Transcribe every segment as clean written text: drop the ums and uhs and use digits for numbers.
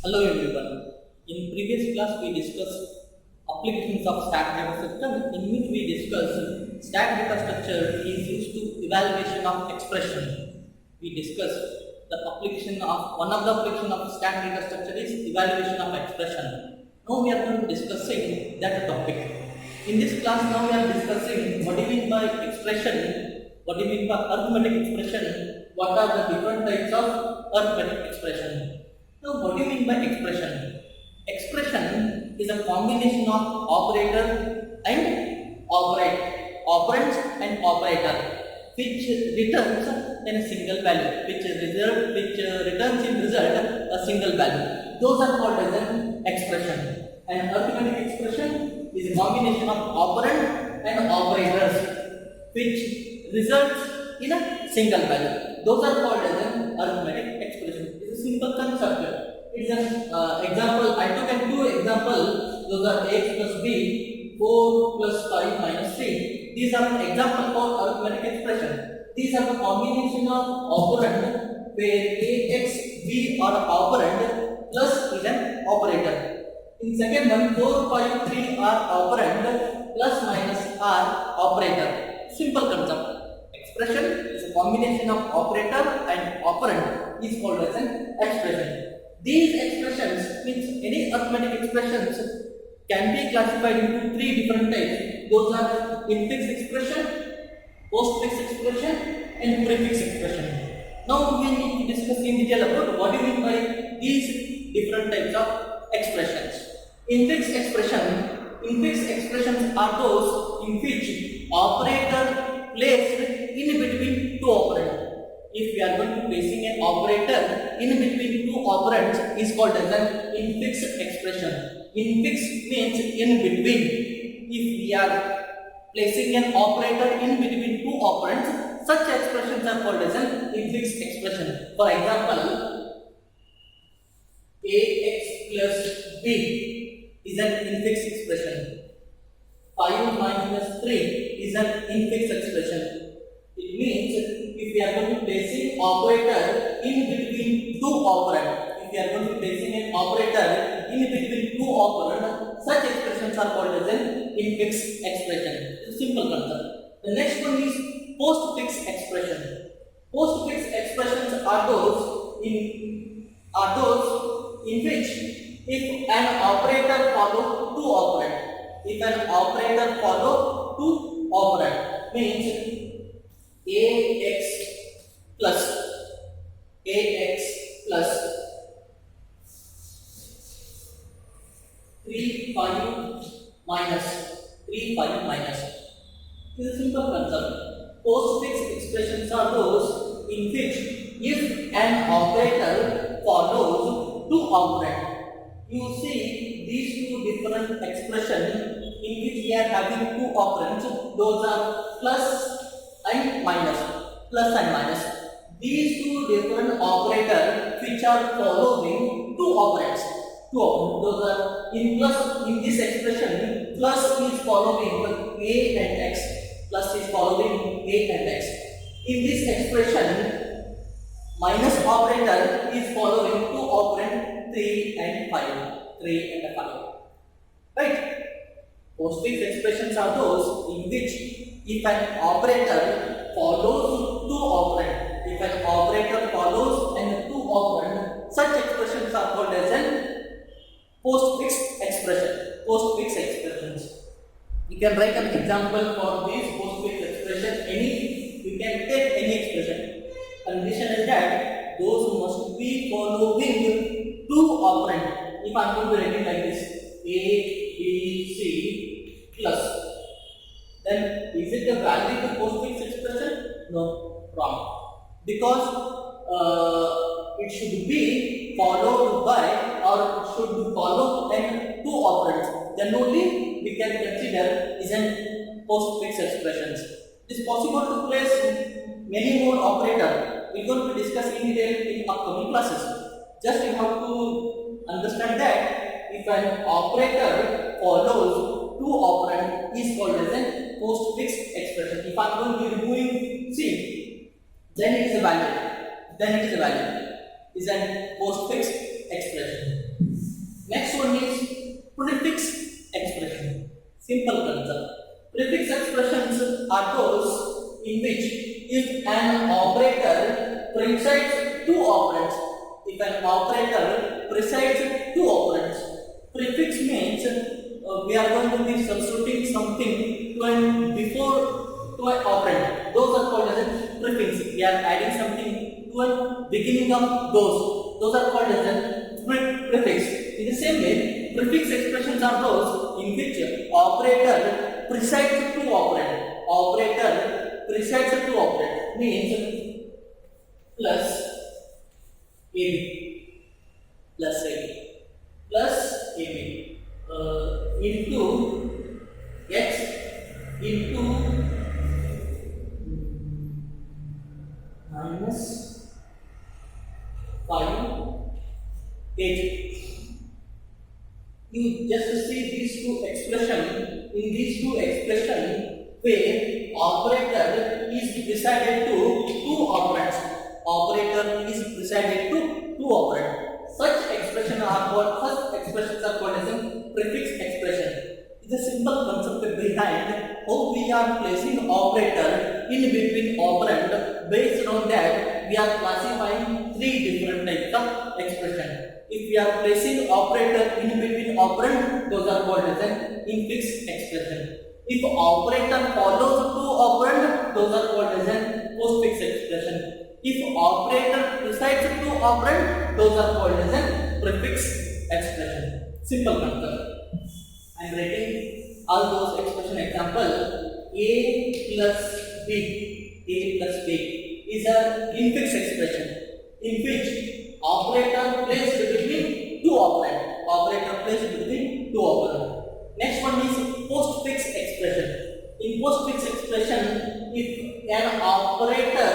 Hello everyone. In previous class we discussed applications of stack data structure in which we discussed stack data structure is used to evaluation of expression. We discussed the application of one of the application of stack data structure is evaluation of expression. Now we are going to discussing that topic. In this class now we are discussing what do you mean by expression, what do you mean by arithmetic expression, what are the different types of arithmetic expression. Now, what do you mean by expression? Expression is a combination of operator and operands and operator, which returns in a single value, which returns in result a single value. Those are called as an expression. And arithmetic expression is a combination of operand and operators, which results in a single value. Those are called as an arithmetic expression. It's a simple concept. It's an example. I took two examples. Those are x plus b, 4 plus 5 minus 3. These are an example for arithmetic expression. These are the combination of operand where a, x, b are operand plus is an operator. In second one, 4, 5, 3 are operand plus minus are operator. Simple concept. Expression is a combination of operator and operand is called as an expression. These expressions means any arithmetic expressions can be classified into three different types. Those are infix expression, postfix expression, and prefix expression. Now we need to discuss in detail about what do you mean by these different types of expressions. Infix expressions are those in which operator placed in between two operands. If we are going to placing an operator in between two operands is called as an infix expression. Infix means in between. If we are placing an operator in between two operands, such expressions are called as an infix expression. For example, ax plus b is an infix expression. 5 minus 3 is an infix expression. It means if we are going to be placing operator in between two operands, if we are going to be placing an operator in between two operands, such expressions are called as an infix expression. It's a simple concept. The next one is postfix expression. Postfix expressions are those in which if an operator follows two operands, if an operator follows two operands, means ax plus 3 5 minus 3 5 minus. This is a simple concept. Postfix expressions are those in which if an operator follows two operands, you see these two different expressions in which we are having two operands. Those are plus and minus. Plus and minus. These two different operators which are following two operands. Two operands. Those are in plus. In this expression, plus is following a and x. Plus is following a and x. In this expression, minus operator is following two operands 3 and 5. 3 and 5. Right? Postfix expressions are those in which if an operator follows two operands, if an operator follows and two operands, such expressions are called as an postfix expression. Postfix expressions. You can write an example for this postfix expression. You can take any expression. Condition is that those must be following two operands. If I am going to write it like this, A, B, C plus. Then is it a valid postfix expression? No, wrong. Because it should be followed by or it should follow and two operands. Then only we can consider is an postfix expressions. It is possible to place many more operators. We are going to discuss in detail in upcoming classes. Just you have to understand that if an operator follows two operands is called as an postfix expression. If I am going to be removing C, then it is a value. Is an postfix expression. expressions are those in which if an operator presides two operands, if an operator presides two operands, prefix means we are going to be substituting something to an before to an operand. Those are called as a prefix. We are adding something to a beginning of those. Those are called as a prefix. In the same way, prefix expressions are those in which operator presides two operand. Operator presides two operand means plus AB, plus AB, plus AB into x into minus 5 8. You just see these two expressions. In these two expressions, where operator is presided to two operands, operator is presided to two operands. Such expressions are called as a prefix expression. It's a simple concept behind how we are placing operator in between operand. Based on that, we are classifying three different types of expression. If we are placing operator in between operand, those are called as an infix expression. If operator follows two operand, those are called as an postfix expression. If operator presides two operand, those are called as an prefix expression. Simple concept. I am writing all those expression example. A plus B, A plus B is an infix expression in which operator placed between two operand. Operator placed between two operand. Next one is postfix expression. In postfix expression, if an operator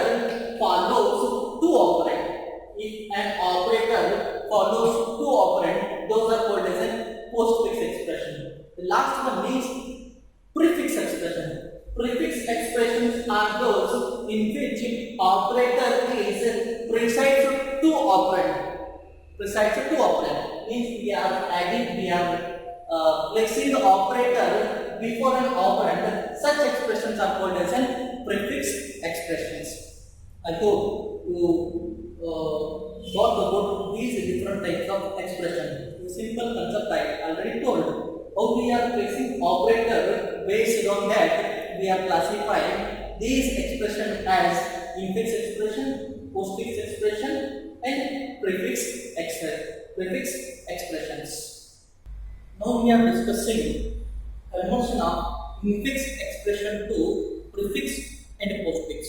follows two operand, if an operator follows two operand, those are called as a postfix expression. The last one is prefix expression. Prefix expressions are those in which operator is presides two operand. Presides two operand means we are placing the operator before an operand. Such expressions are called as an prefix expressions. I hope you got about these different types of expression. The simple concept I already told. How we are placing operator, based on that we are classifying these expressions as infix expression, postfix expression, and prefix expressions. Now we are discussing conversion of infix expression to prefix and postfix.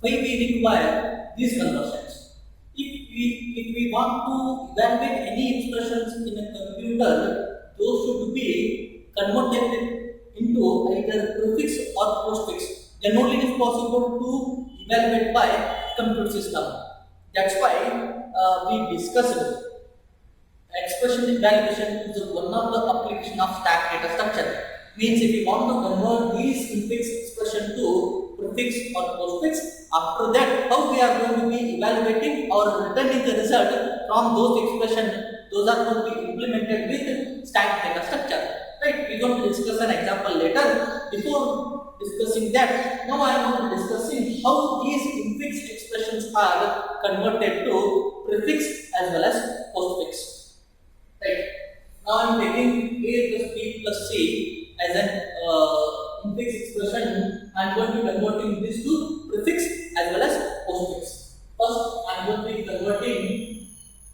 Why we require these conversions? If we want to evaluate any expressions in a computer, those should be converted into either prefix or postfix. Then only it is possible to evaluate by computer system. That's why we discussed expression evaluation is one of the application of stack data structure. Means if you want to convert these infix expression to prefix or postfix, after that how we are going to be evaluating or returning the result from those expressions, those are going to be implemented with stack data structure. Right? We are going to discuss an example later. Before discussing that, now I am going to discussing how these infix expressions are converted to prefix as well as postfix. Right? Now I am taking A plus B plus C as an infix expression. I am going to be converting this to prefix as well as postfix. First, I am going to be converting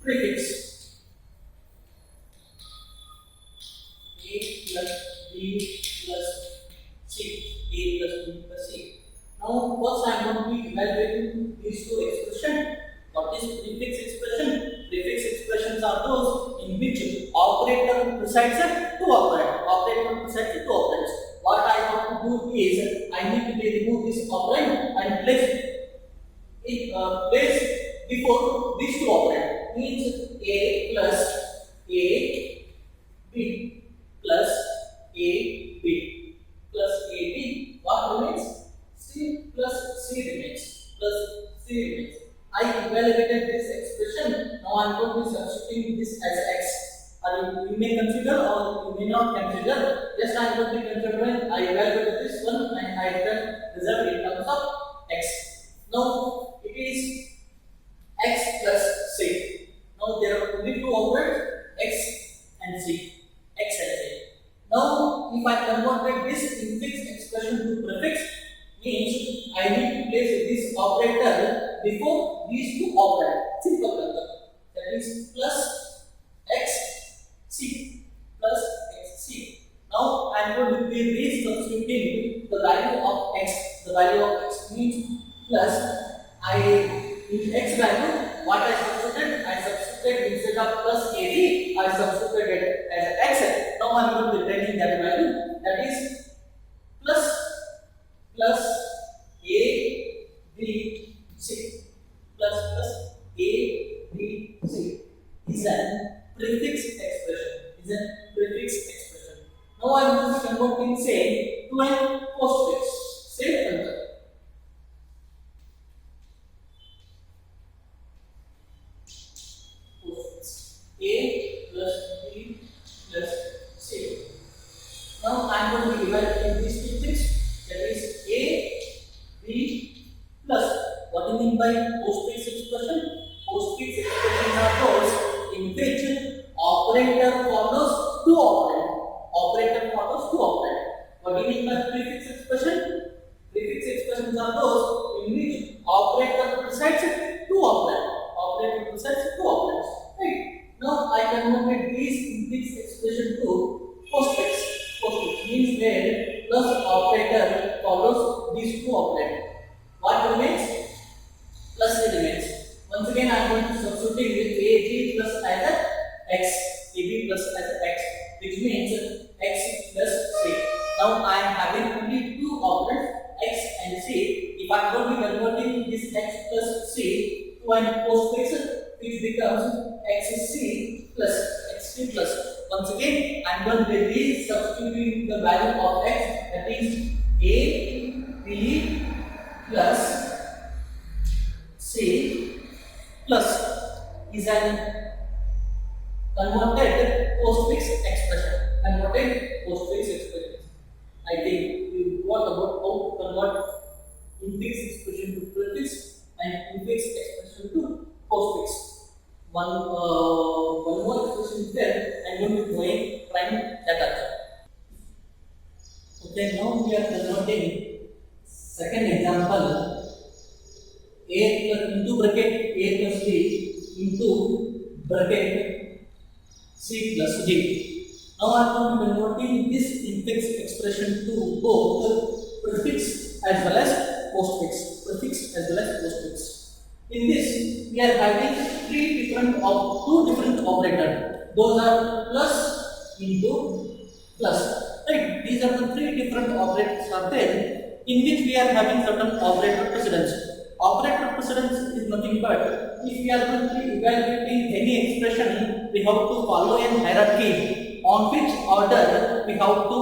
prefix. A plus B plus C. A plus B plus C. Now, first I am going to be evaluating these two expressions. What is prefix expression? Prefix expressions are those in which operator presides at two operands. Operator presides at two operands. What I have to do is I need to remove this operand and place it before these two operands. Means A plus A B plus A B plus A B. What remains? C plus C remains. Plus C remains. I evaluated this expression. Now I am going to be substituting this as x. You may consider or you may not consider. Just I am going to be considering. I evaluated this one and before these two operands. Simple concept. That is plus xc plus xc. Now I am going to be re-substituting the value of x. The value of x means plus in x value what I substituted? I substituted instead of plus kg, I substituted as x. Now I am going to be writing that value, that is plus a b c plus a b c is an prefix expression. Now I am going to convert in say to an postfix. Same concept. A plus B plus C. Now I am going to divide in these two things, that is A, B plus. What do you mean by postfix expression? Postfix expressions are those in which operator follows two operand. What do you mean by prefix expression? Prefix expressions are those in which operator precedes two operands. Right? Now I converted these prefix expression to postfix. Postfix means where plus operator follows these two operands. What remains? Plus remains. Once again I am going to substitute with AB plus as x, which means x plus c. Now I am having only two operands x and c. If I am going to be converting this x plus c to an postfix, which becomes xc plus. Once again, I am going to be re-substituting the value of x, that is a b plus c plus is an converted postfix expression. I think you got about how to convert infix expression to prefix and infix expression to postfix. One more expression is there. I am going to try that. Okay, now we are converting second example. A plus into bracket a plus b into bracket c plus d. Now I am going to be converting this infix expression to both prefix as well as postfix. In this, we are having two different operators. Those are plus into plus. Right? These are the three different operators are there, in which we are having certain operator precedence. Operator precedence is nothing but if we are going to be evaluating any expression, we have to follow a hierarchy on which order we have to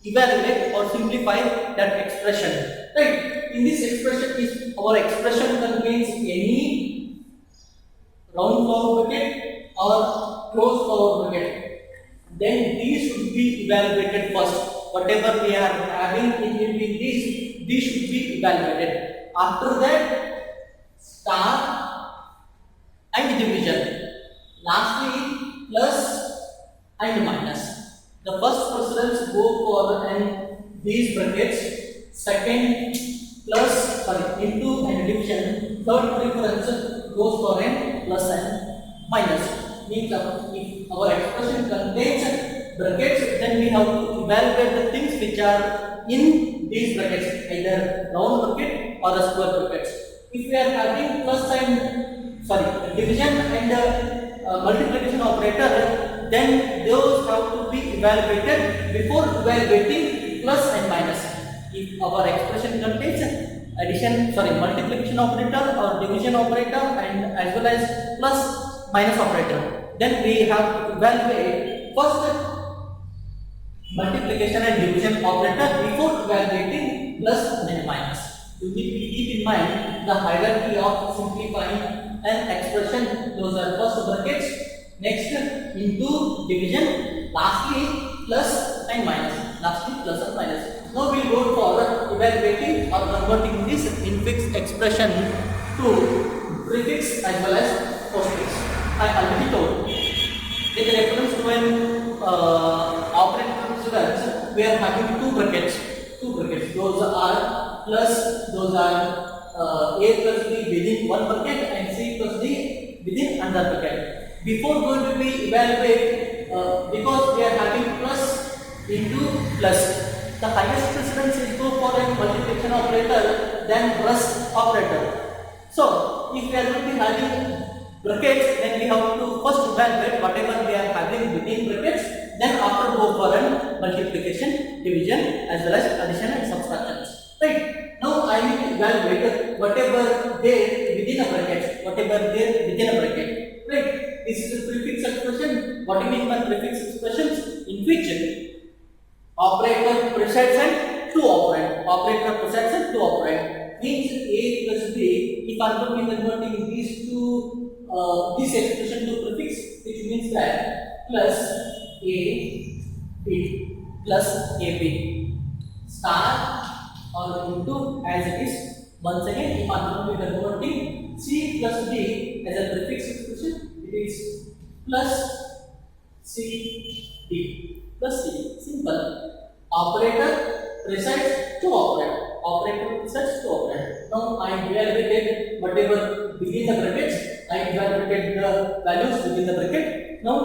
evaluate or simplify that expression. Right? In this expression, if our expression contains any round flower bracket or closed flower bracket, then these should be evaluated first. Whatever we are having, it will be these should be evaluated. After that, star and division. Lastly, plus and minus. The first precedence go for these brackets. Second, into and division. Third preference goes for plus and minus. Means if our expression contains brackets, then we have to evaluate the things which are in these brackets, either round bracket or a square brackets. If we are having division and multiplication operator, then those have to be evaluated before evaluating plus and minus. If our expression contains multiplication operator or division operator and as well as plus minus operator, then we have to evaluate first multiplication and division operator before evaluating plus and minus. You need to keep in mind the hierarchy of simplifying an expression. Those are first brackets, next into division, lastly plus and minus. Now we go for evaluating or converting this infix expression to prefix as well as postfix. I already told. In reference to an operator precedence, we are having two brackets. Those are plus, those are A plus B within one bracket and C plus D within another bracket. Before going to be evaluate, because we are having plus into plus, the highest precedence is go for a multiplication operator than plus operator. So if we are going to be having brackets, then we have to first evaluate whatever we are having within brackets, then after go for a multiplication, division as well as addition and subtraction. Right? Now I need to evaluate whatever there within a bracket, Right? This is a prefix expression. What do you mean by prefix expressions? In which operator precedes and to operand. Means A plus B. If I am going to be converting these two, this expression to prefix, which means that plus A B plus AB star or into as it is. Once again, if I am going to be converting C plus D as a prefix expression, it is plus C D plus C. Simple. Operator precedes to operand. Now I evaluated whatever within the brackets. I evaluated the values within the bracket. Now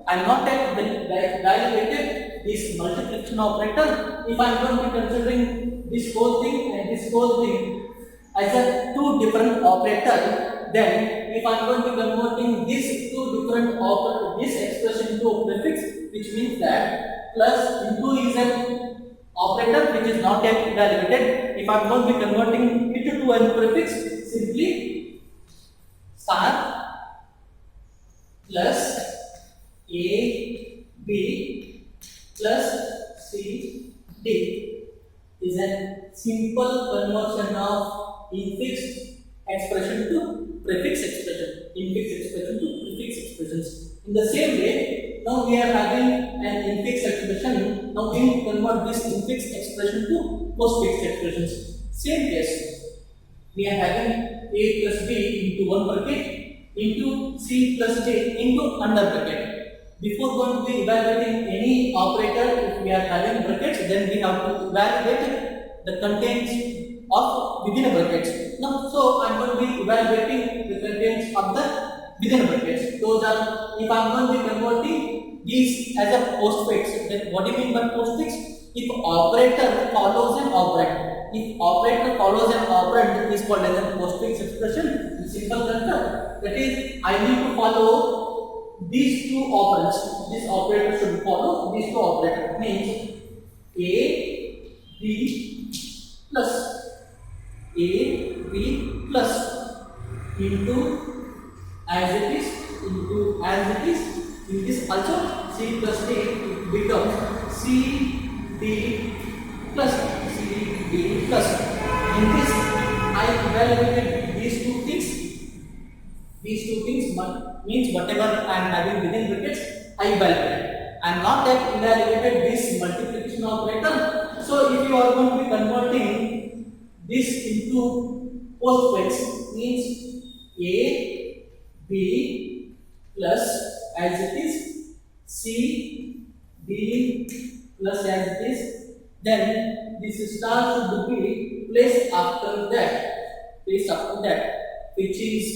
I am not yet evaluated this multiplication operator. If I am going to be considering this whole thing and this whole thing as a two different operator, then if I am going to be converting these two different this expression into a prefix, which means that plus into is an operator which is not yet evaluated. If I am going to be converting it to a prefix, simply star plus A B plus C D is a simple conversion of infix expression to prefix expression. In the same way, now we are having an infix expression. Now we need to convert this infix expression to postfix expressions. Same case, we are having A plus B into one bracket into C plus D into another bracket. Before going to be evaluating any operator, if we are having brackets, then we have to evaluate the contents of within a bracket. Now, so I am going to be evaluating the contents of the within a bracket. Those are, if I am going to be converting these as a postfix, then what do you mean by postfix? If operator follows an operand. If operator follows an operand, is called as a postfix expression. In simple concept, that is, I need to follow these two operands. This operator should follow these two operators. Means A B plus into as it is. In this also C plus D becomes C D plus. In this I evaluated these two things. Means whatever I am having within brackets, I evaluated. I am not yet evaluated this multiplication operator. So if you are going to be converting this into postfix, means A B plus as it is, C D plus as it is, then this star should be placed after that, which is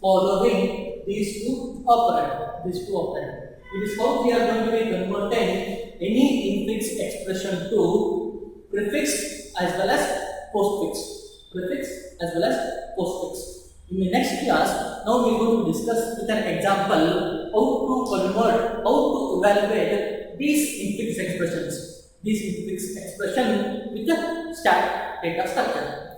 following these two operands. It is how we are going to be converting any infix expression to prefix as well as postfix. In the next class, now we are going to discuss with an example how to evaluate these infix expressions with the static data structure.